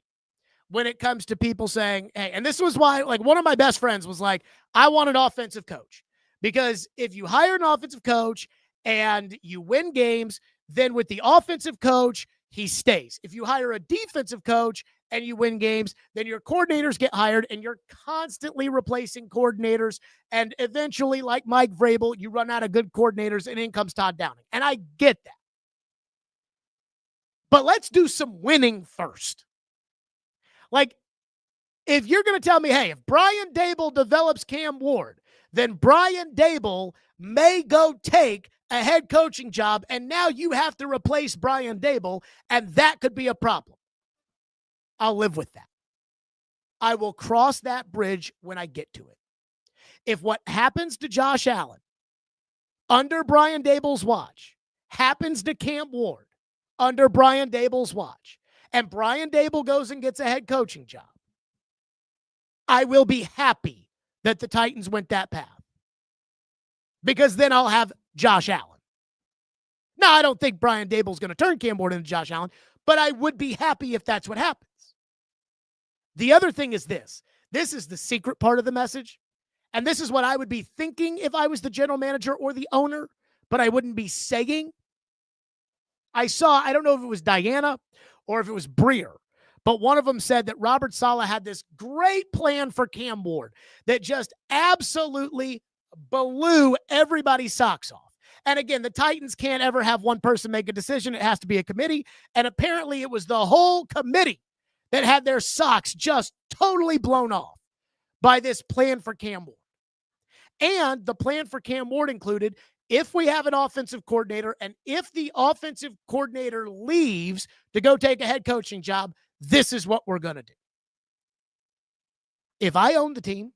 when it comes to people saying, hey, and this was why, like, one of my best friends was like, I want an offensive coach Because if you hire an offensive coach and you win games, then with the offensive coach, he stays. If you hire a defensive coach and you win games, then your coordinators get hired and you're constantly replacing coordinators. And eventually, like Mike Vrabel, you run out of good coordinators and in comes Todd Downing. And I get that. But let's do some winning first. Like, if you're going to tell me, hey, if Brian Daboll develops Cam Ward, then Brian Daboll may go take a head coaching job, and now you have to replace Brian Daboll, and that could be a problem. I'll live with that. I will cross that bridge when I get to it. If what happens to Josh Allen under Brian Daboll's watch happens to Cam Ward under Brian Daboll's watch, and Brian Daboll goes and gets a head coaching job, I will be happy that the Titans went that path. Because then I'll have Josh Allen. Now, I don't think Brian Daboll's going to turn Cam Ward into Josh Allen, but I would be happy if that's what happens. The other thing is this. This is the secret part of the message, and this is what I would be thinking if I was the general manager or the owner, but I wouldn't be saying. I don't know if it was Dianna or if it was Breer, but one of them said that Robert Saleh had this great plan for Cam Ward that just absolutely blew everybody's socks off. And again, the Titans can't ever have one person make a decision. It has to be a committee. And apparently it was the whole committee that had their socks just totally blown off by this plan for Cam Ward. And the plan for Cam Ward included, if we have an offensive coordinator and if the offensive coordinator leaves to go take a head coaching job, this is what we're going to do. If I owned the team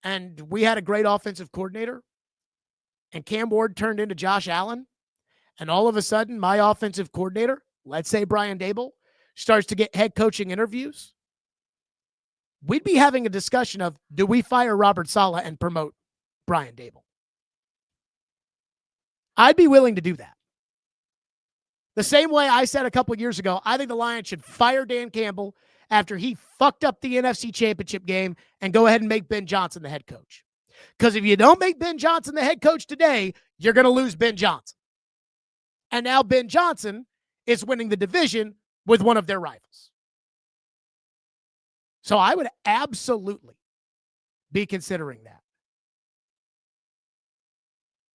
and we had a great offensive coordinator and Cam Ward turned into Josh Allen, and all of a sudden my offensive coordinator, let's say Brian Daboll, starts to get head coaching interviews, we'd be having a discussion of, do we fire Robert Saleh and promote Brian Daboll? I'd be willing to do that. The same way I said a couple years ago, I think the Lions should fire Dan Campbell after he fucked up the NFC Championship game and go ahead and make Ben Johnson the head coach. Because if you don't make Ben Johnson the head coach today, you're going to lose Ben Johnson. And now Ben Johnson is winning the division with one of their rivals. So I would absolutely be considering that.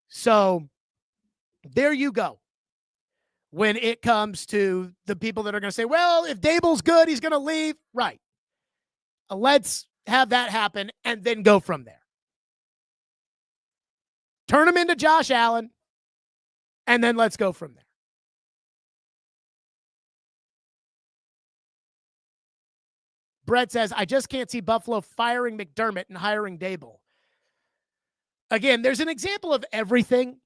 So there you go. When it comes to the people that are going to say, well, if Daboll's good, he's going to leave. Right. Let's have that happen and then go from there. Turn him into Josh Allen, and then let's go from there. Brett says, I just can't see Buffalo firing McDermott and hiring Daboll. Again, there's an example of everything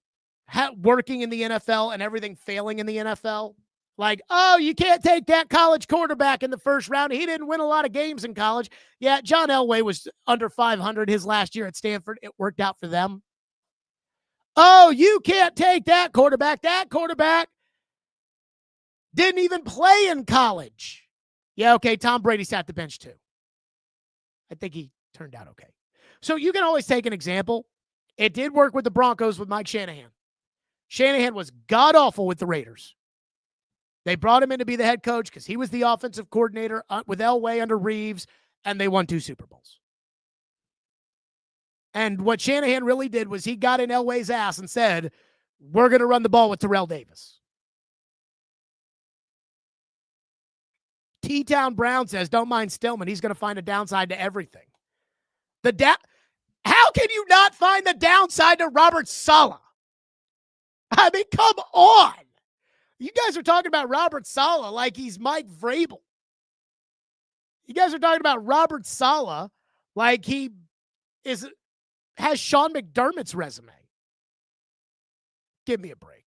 working in the NFL and everything failing in the NFL. Like, oh, you can't take that college quarterback in the first round. He didn't win a lot of games in college. Yeah, John Elway was under 500 his last year at Stanford. It worked out for them. Oh, you can't take that quarterback. That quarterback didn't even play in college. Yeah, okay, Tom Brady sat the bench too. I think he turned out okay. So you can always take an example. It did work with the Broncos with Mike Shanahan. Shanahan was god-awful with the Raiders. They brought him in to be the head coach because he was the offensive coordinator with Elway under Reeves, and they won 2 Super Bowls. And what Shanahan really did was he got in Elway's ass and said, we're going to run the ball with Terrell Davis. T-Town Brown says, don't mind Stillman. He's going to find a downside to everything. How can you not find the downside to Robert Saleh? I mean, come on. You guys are talking about Robert Saleh like he's Mike Vrabel. You guys are talking about Robert Saleh like he has Sean McDermott's resume. Give me a break.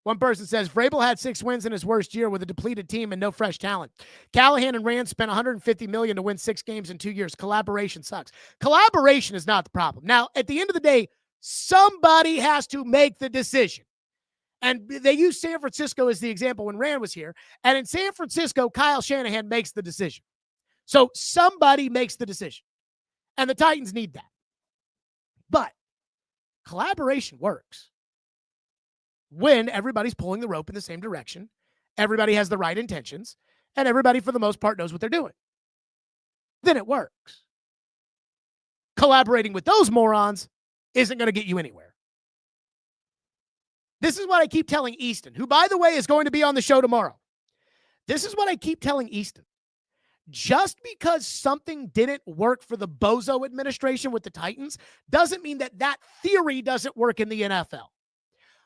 One person says, Vrabel had 6 wins in his worst year with a depleted team and no fresh talent. Callahan and Rand spent $150 million to win 6 games in 2 years. Collaboration sucks. Collaboration is not the problem. Now, at the end of the day, somebody has to make the decision. And they use San Francisco as the example when Rand was here. And in San Francisco, Kyle Shanahan makes the decision. So somebody makes the decision, and the Titans need that. But collaboration works when everybody's pulling the rope in the same direction, everybody has the right intentions, and everybody, for the most part, knows what they're doing. Then it works. Collaborating with those morons isn't going to get you anywhere. This is what I keep telling Easton, who, by the way, is going to be on the show tomorrow. This is what I keep telling Easton. Just because something didn't work for the Bozo administration with the Titans doesn't mean that that theory doesn't work in the NFL.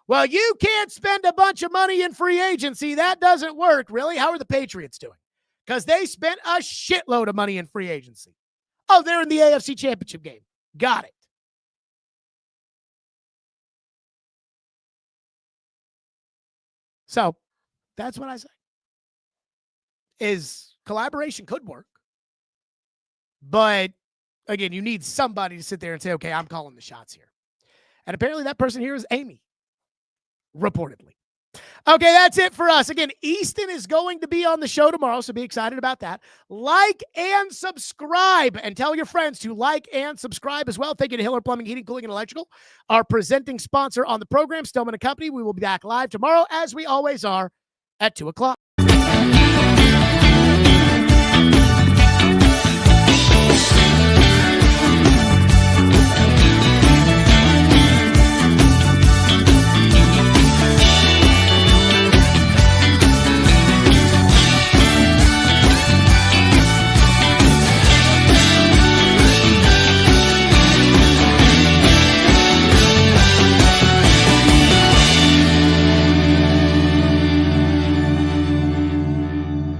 Well, you can't spend a bunch of money in free agency. That doesn't work. Really? How are the Patriots doing? Because they spent a shitload of money in free agency. Oh, they're in the AFC Championship game. Got it. So that's what I say. Is collaboration could work. But again, you need somebody to sit there and say, okay, I'm calling the shots here. And apparently that person here is Amy. Reportedly. Okay, that's it for us. Again, Easton is going to be on the show tomorrow, so be excited about that. Like and subscribe, and tell your friends to like and subscribe as well. Thank you to Hiller Plumbing, Heating, Cooling, and Electrical, our presenting sponsor on the program, Stillman & Company. We will be back live tomorrow, as we always are, at 2 o'clock.